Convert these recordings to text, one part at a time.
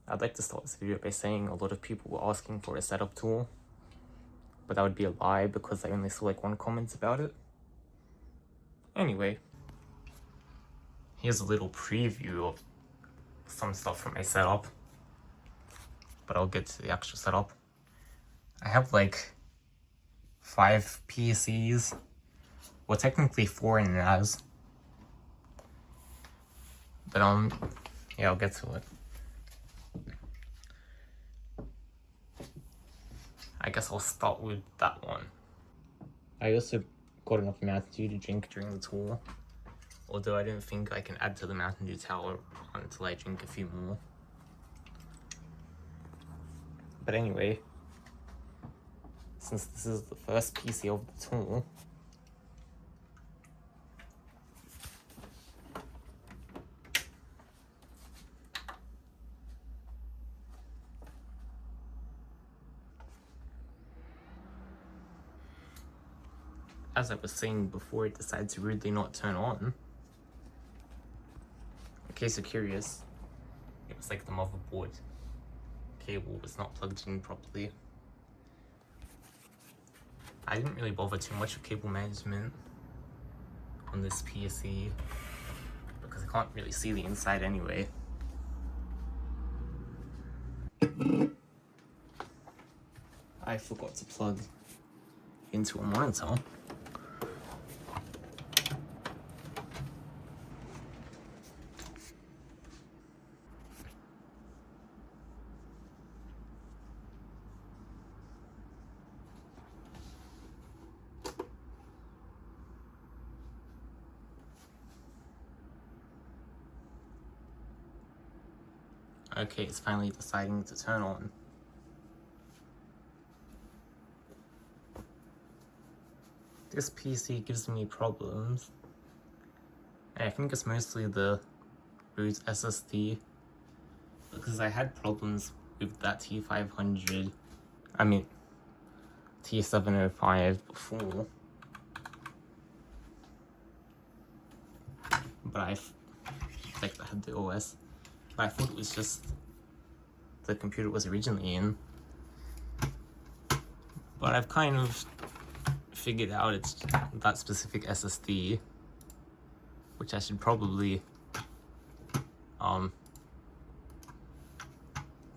I'd like to start this video by saying a lot of people were asking for a setup tour, but that would be a lie because I only saw like one comment about it. Anyway, here's a little preview of some stuff from my setup, but I'll get to the actual setup. I have like 5 PCs, well technically 4 in NAS, but yeah, I'll get to it. I guess I'll start with that one. I also got enough Mountain Dew to drink during the tour, although I don't think I can add to the Mountain Dew tower until I drink a few more. But anyway, since this is the first PC of the tour, as I was saying before, it decided to rudely not turn on. In case you're curious, it was like the motherboard cable was not plugged in properly. I didn't really bother too much with cable management on this PC because I can't really see the inside anyway. I forgot to plug into a monitor. Okay, it's finally deciding to turn on. This PC gives me problems. I think it's mostly the boot SSD, because I had problems with that T705 before. But I had the OS. But I thought it was just the computer it was originally in. But I've kind of figured out it's that specific SSD, which I should probably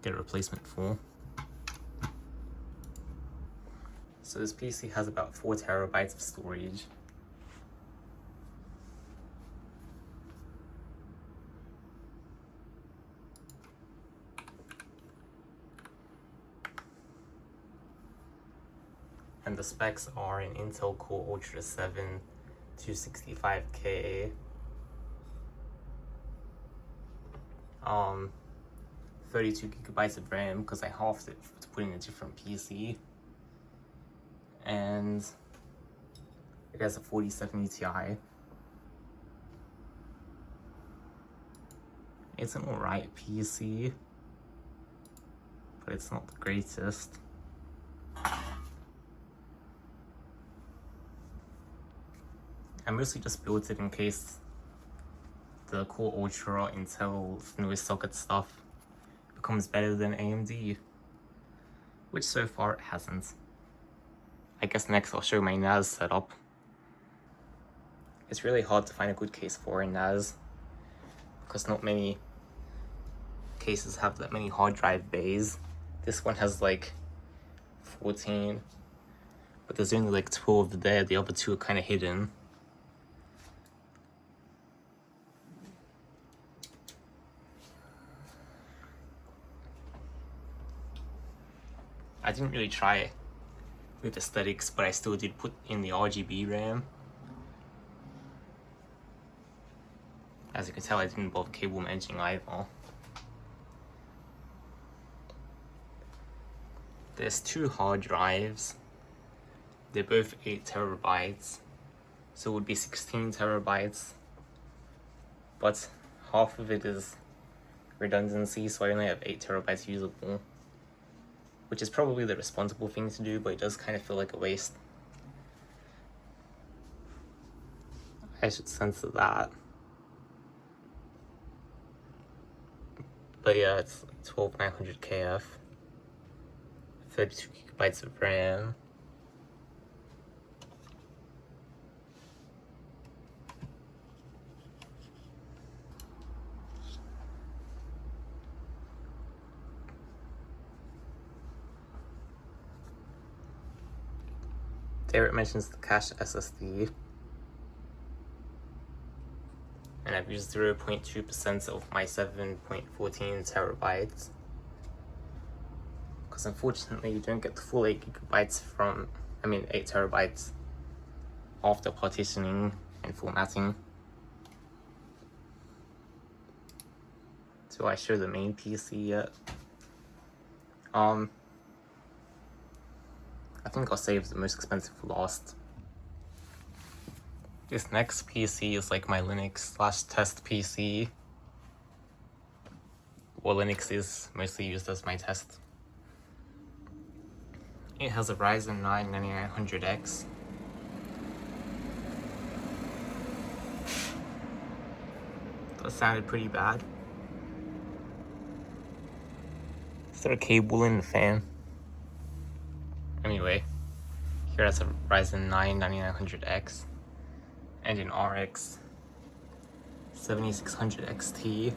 get a replacement for. So this PC has about 4 terabytes of storage. And the specs are an Intel Core Ultra 7 265K, 32 gigabytes of RAM because I halved it to put in a different PC, and it has a 4070 Ti. It's an alright PC, but it's not the greatest. I mostly just built it in case the Core Ultra Intel's newest socket stuff becomes better than AMD, which so far it hasn't. I guess next I'll show my NAS setup. It's really hard to find a good case for a NAS because not many cases have that many hard drive bays. This one has like 14, but there's only like 12 there. The other 2 are kind of hidden. I didn't really try with aesthetics, but I still did put in the RGB RAM. As you can tell, I didn't bother cable managing either. There's 2 hard drives. They're both 8 terabytes, so it would be 16 terabytes. But half of it is redundancy, so I only have 8 terabytes usable, which is probably the responsible thing to do, but it does kind of feel like a waste. I should censor that. But yeah, it's 12900 KF, 32 gigabytes of RAM. There it mentions the cache SSD. And I've used 0.2% of my 7.14 terabytes. Because unfortunately you don't get the full 8 gigabytes from, 8 terabytes after partitioning and formatting. Do I show the main PC yet? I think I'll save the most expensive for last. This next PC is like my Linux/test PC. Well, Linux is mostly used as my test. It has a Ryzen 9 9900X. That sounded pretty bad. Is there a cable in the fan? Anyway, here has a Ryzen 9 9900X and an RX 7600 XT.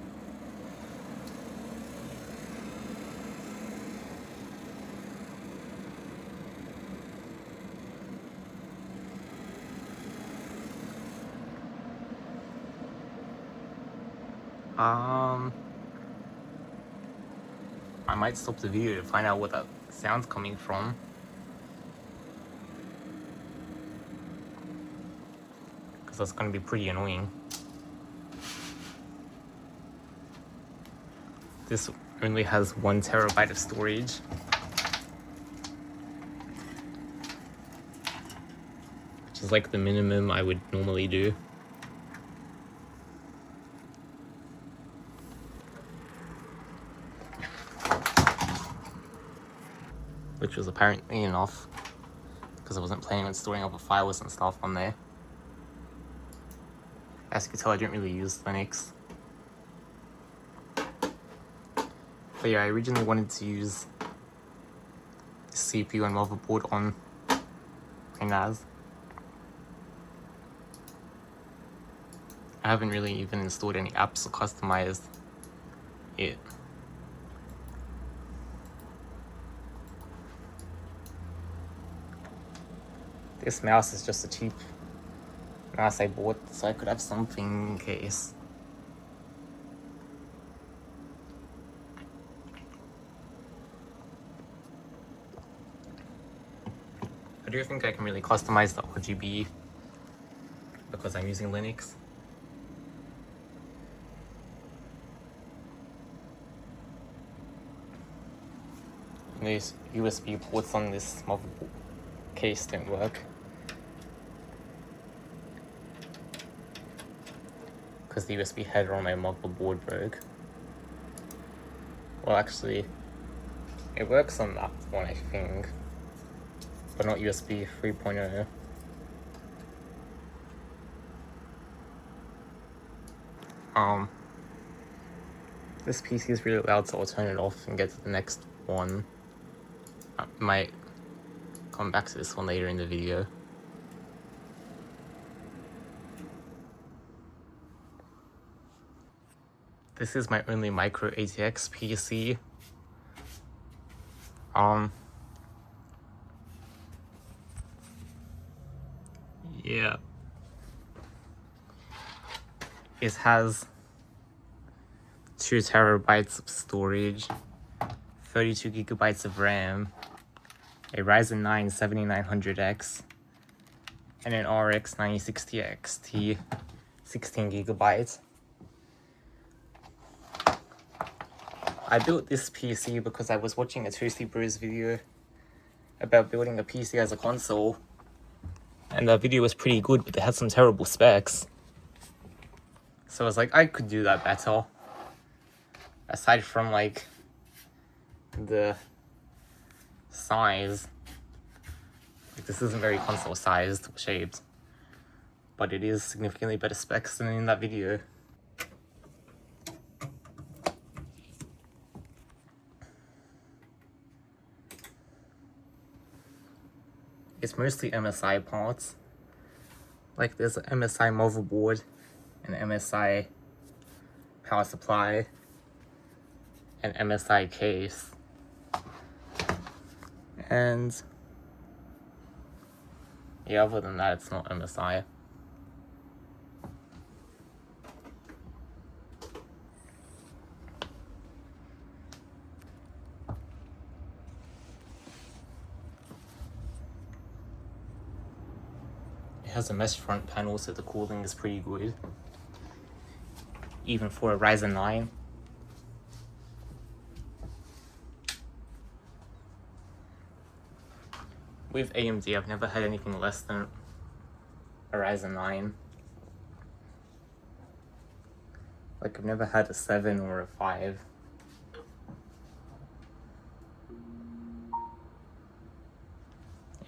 I might stop the video to find out what that sound's coming from. Because that's going to be pretty annoying. This only has 1 terabyte of storage. Which is like the minimum I would normally do. Which was apparently enough, because I wasn't planning on storing other files and stuff on there. As you can tell, I don't really use Linux. But yeah, I originally wanted to use the CPU and motherboard on my NAS. I haven't really even installed any apps or customized it. This mouse is just a cheap mouse I bought so I could have something in case. I do think I can really customize the RGB because I'm using Linux. These USB ports on this motherboard case don't work. Because the USB header on my motherboard broke. Well, actually, it works on that one, I think. But not USB 3.0. This PC is really loud, so I'll turn it off and get to the next one. I might come back to this one later in the video. This is my only micro ATX PC. Yeah. It has 2 terabytes of storage, 32 gigabytes of RAM, a Ryzen 9 7900X, and an RX 9060 XT, 16 gigabytes. I built this PC because I was watching a Toasty Bros video about building a PC as a console, and that video was pretty good, but they had some terrible specs. So I was like, I could do that better. Aside from like the size, like, this isn't very console sized or shaped, but it is significantly better specs than in that video. it's mostly MSI parts. Like there's an MSI motherboard, an MSI power supply, an MSI case, and yeah, other than that, it's not MSI. It has a mesh front panel, so the cooling is pretty good, even for a Ryzen 9. With AMD, I've never had anything less than a Ryzen 9. Like, I've never had a 7 or a 5.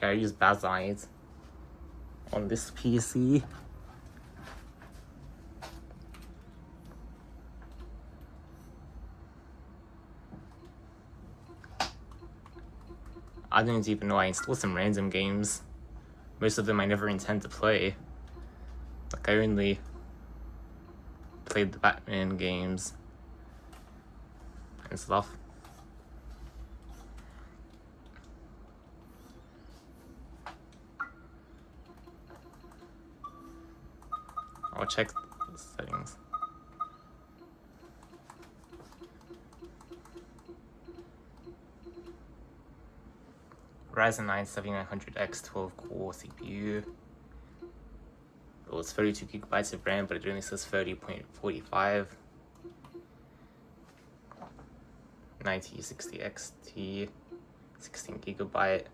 Yeah, I use Bazzite on this PC. I didn't even know I installed some random games. Most of them I never intend to play. Like, I only played the Batman games and stuff. I'll check the settings. Ryzen 9 7900X 12 core CPU. Well, it's 32 gigabytes of RAM, but it only says 30.45. 9060 XT, 16 gigabyte.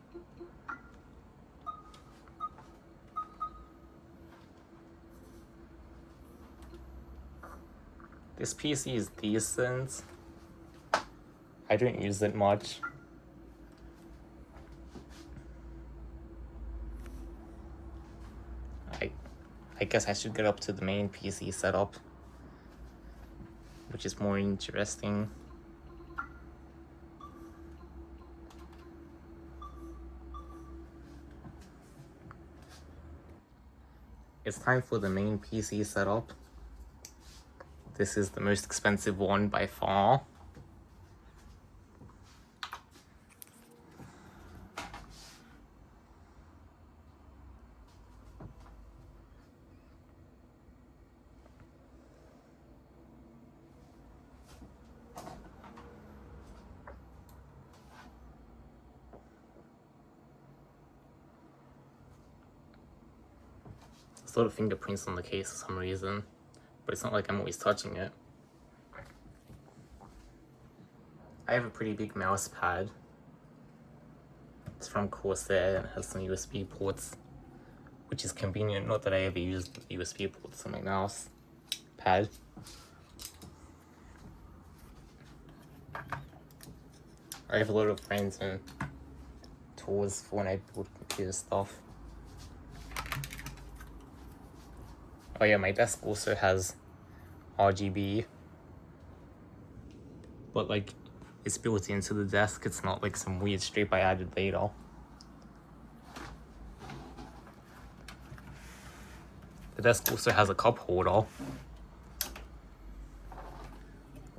This PC is decent. I don't use it much. I guess I should get up to the main PC setup, which is more interesting. It's time for the main PC setup. This is the most expensive one by far. There's a lot of fingerprints on the case for some reason, but it's not like I'm always touching it. I have a pretty big mouse pad. It's from Corsair and it has some USB ports, which is convenient. Not that I ever use the USB ports on my mouse pad. I have a lot of random tools for when I build computer stuff. Oh yeah, my desk also has RGB, but like it's built into the desk. It's not like some weird strip I added later. The desk also has a cup holder,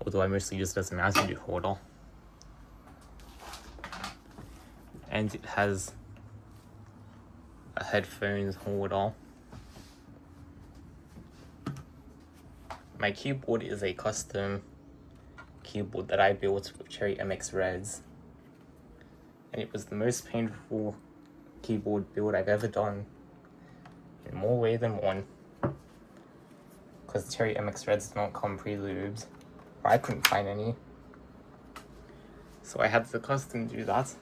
although I mostly use it as an attitude holder. And it has a headphones holder. My keyboard is a custom keyboard that I built with Cherry MX Reds. And it was the most painful keyboard build I've ever done, in more way than one. Because Cherry MX Reds don't come pre-lubed, or I couldn't find any. So I had to custom do that.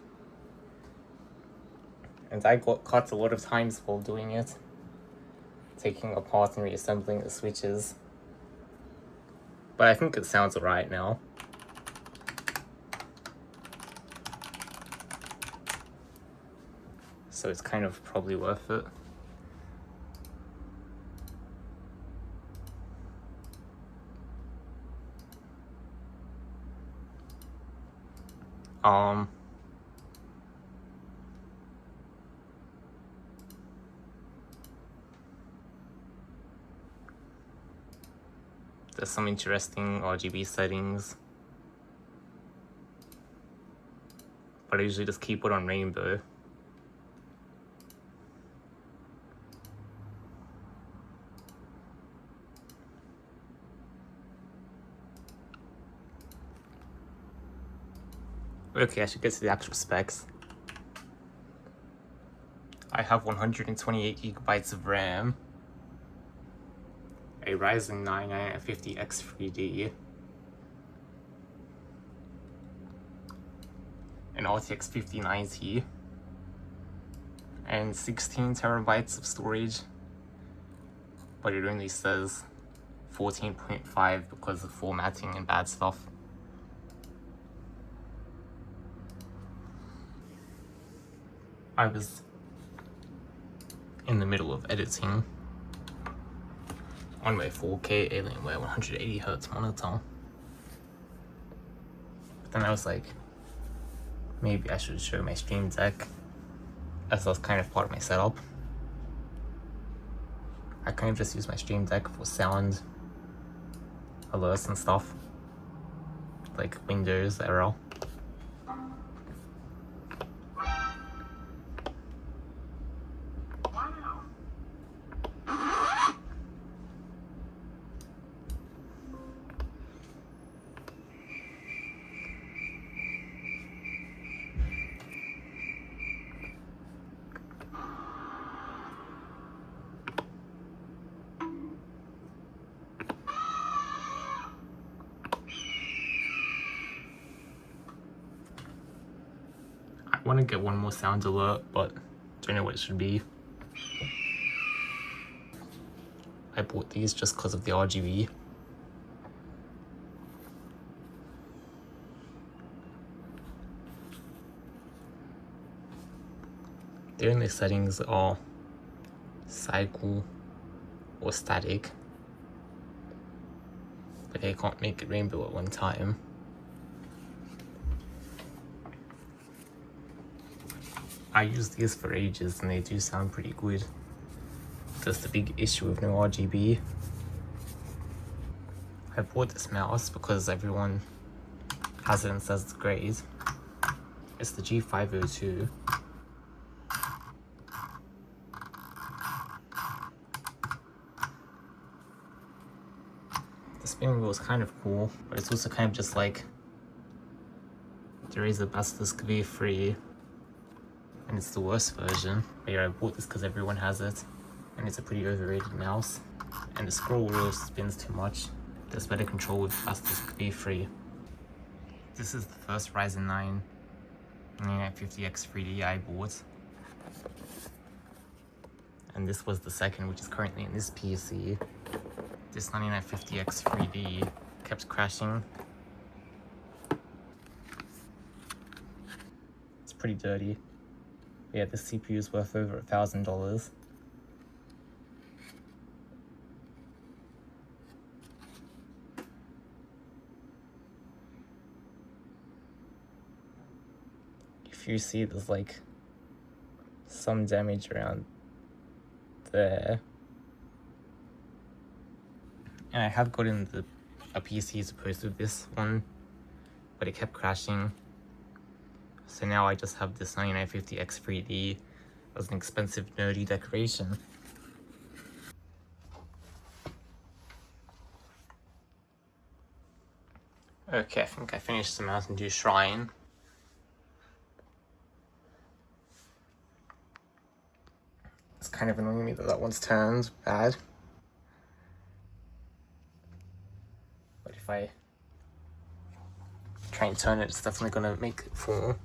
And I got cut a lot of times while doing it, taking apart and reassembling the switches. But I think it sounds alright now. So it's kind of probably worth it. There's some interesting RGB settings, but I usually just keep it on rainbow. Okay, I should get to the actual specs. I have 128 gigabytes of RAM, a Ryzen 9 9950X 3D, an RTX 5090, and 16 terabytes of storage, but it only says 14.5 because of formatting and bad stuff. I was in the middle of editing on my 4K Alienware 180Hz monitor, but then I was like, maybe I should show my Stream Deck, as that's kind of part of my setup. I kind of just use my Stream Deck for sound alerts and stuff, like Windows error. I want to get one more sound alert, but don't know what it should be. I bought these just because of the RGB. The only settings are cycle or static, but I can't make it rainbow at one time. I used these for ages and they do sound pretty good. Just the big issue with no RGB. I bought this mouse because everyone has it and says it's great. It's the G502. The spinning wheel is kind of cool, but it's also kind of just like the Razer Basilisk V3, and it's the worst version. But yeah, I bought this because everyone has it, and it's a pretty overrated mouse, and the scroll wheel spins too much. There's better control with Basilisk V3. This is the first Ryzen 9 9950X 3D I bought, and this was the second, which is currently in this PC. This 9950X 3D kept crashing. It's pretty dirty. Yeah, this CPU is worth over $1,000. If you see, there's like some damage around there. And I have gotten a PC as opposed to this one, but it kept crashing. So now I just have this 9950X 3D as an expensive nerdy decoration. Okay, I think I finished the Mountain Dew Shrine. It's kind of annoying me that that one's turned bad. But if I try and turn it, it's definitely gonna make it fall.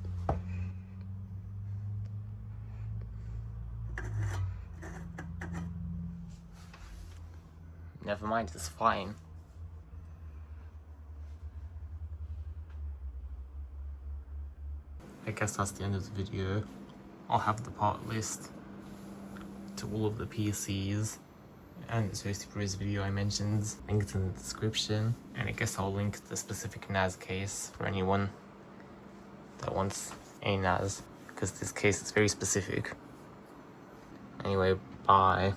Never mind, it's fine. I guess that's the end of the video. I'll have the part list to all of the PCs and the Toasty Bros video I mentioned linked in the description, and I guess I'll link the specific NAS case for anyone that wants a NAS, because this case is very specific. Anyway, bye.